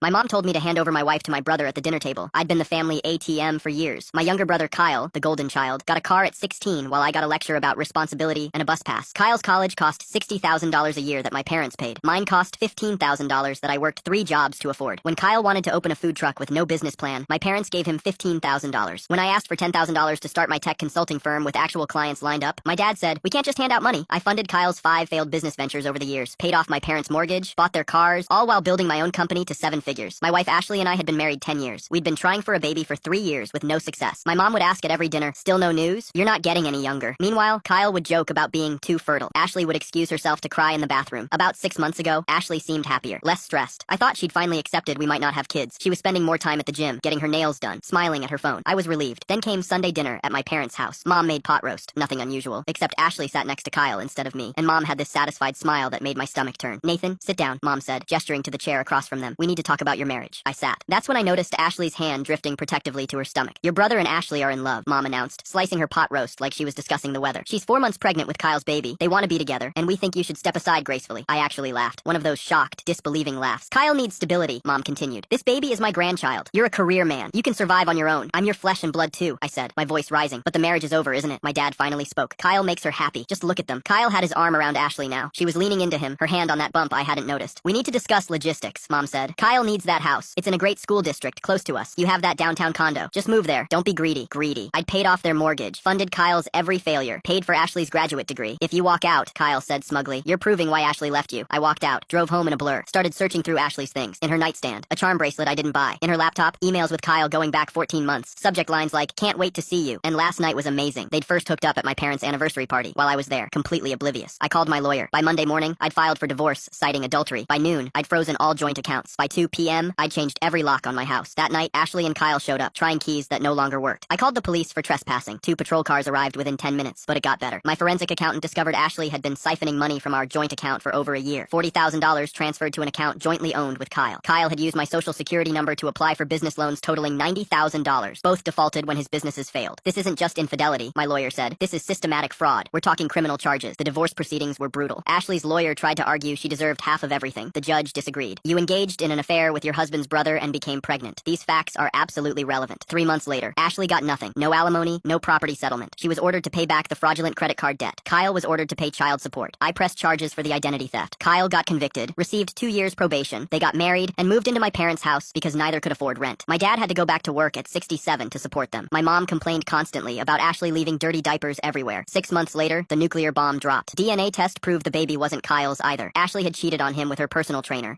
My mom told me to hand over my wife to my brother at the dinner table. I'd been the family ATM for years. My younger brother Kyle, the golden child, got a car at 16 while I got a lecture about responsibility and a bus pass. Kyle's college cost $60,000 a year that my parents paid. Mine cost $15,000 that I worked 3 jobs to afford. When Kyle wanted to open a food truck with no business plan, my parents gave him $15,000. When I asked for $10,000 to start my tech consulting firm with actual clients lined up, my dad said, "We can't just hand out money." I funded Kyle's 5 failed business ventures over the years, paid off my parents' mortgage, bought their cars, all while building my own company to 7 figures. My wife Ashley and I had been married 10 years. We'd been trying for a baby for 3 years with no success. My mom would ask at every dinner, "Still no news? You're not getting any younger." Meanwhile, Kyle would joke about being too fertile. Ashley would excuse herself to cry in the bathroom. About 6 months ago, Ashley seemed happier, less stressed. I thought she'd finally accepted we might not have kids. She was spending more time at the gym, getting her nails done, smiling at her phone. I was relieved. Then came Sunday dinner at my parents' house. Mom made pot roast. Nothing unusual, except Ashley sat next to Kyle instead of me, and Mom had this satisfied smile that made my stomach turn. "Nathan, sit down," Mom said, gesturing to the chair across from them. "We need to talk about your marriage." I sat. That's when I noticed Ashley's hand drifting protectively to her stomach. "Your brother and Ashley are in love," Mom announced, slicing her pot roast like she was discussing the weather. "She's 4 months pregnant with Kyle's baby. They want to be together, and we think you should step aside gracefully." I actually laughed. One of those shocked, disbelieving laughs. "Kyle needs stability," Mom continued. "This baby is my grandchild. You're a career man. You can survive on your own. I'm your flesh and blood too," I said, my voice rising. "But the marriage is over, isn't it?" My dad finally spoke. "Kyle makes her happy. Just look at them." Kyle had his arm around Ashley now. She was leaning into him, her hand on that bump I hadn't noticed. "We need to discuss logistics," Mom said. "Kyle needs that house. It's in a great school district close to us. You have that downtown condo. Just move there. Don't be greedy." Greedy. I'd paid off their mortgage, funded Kyle's every failure, paid for Ashley's graduate degree. "If you walk out," Kyle said smugly, "you're proving why Ashley left you." I walked out, drove home in a blur, started searching through Ashley's things. In her nightstand, a charm bracelet I didn't buy. In her laptop, emails with Kyle going back 14 months. Subject lines like, "Can't wait to see you," and "Last night was amazing." They'd first hooked up at my parents' anniversary party while I was there, completely oblivious. I called my lawyer. By Monday morning, I'd filed for divorce, citing adultery. By noon, I'd frozen all joint accounts. By 2 p.m., I'd changed every lock on my house. That night, Ashley and Kyle showed up, trying keys that no longer worked. I called the police for trespassing. 2 patrol cars arrived within 10 minutes, but it got better. My forensic accountant discovered Ashley had been siphoning money from our joint account for over a year. $40,000 transferred to an account jointly owned with Kyle. Kyle had used my social security number to apply for business loans totaling $90,000. Both defaulted when his businesses failed. "This isn't just infidelity," my lawyer said. "This is systematic fraud. We're talking criminal charges." The divorce proceedings were brutal. Ashley's lawyer tried to argue she deserved half of everything. The judge disagreed. "You engaged in an affair with your husband's brother and became pregnant. These facts are absolutely relevant." 3 months later, Ashley got nothing. No alimony, no property settlement. She was ordered to pay back the fraudulent credit card debt. Kyle was ordered to pay child support. I pressed charges for the identity theft. Kyle got convicted, received 2 years probation. They got married and moved into my parents' house because neither could afford rent. My dad had to go back to work at 67 to support them. My mom complained constantly about Ashley leaving dirty diapers everywhere. 6 months later, the nuclear bomb dropped. DNA test proved the baby wasn't Kyle's either. Ashley had cheated on him with her personal trainer.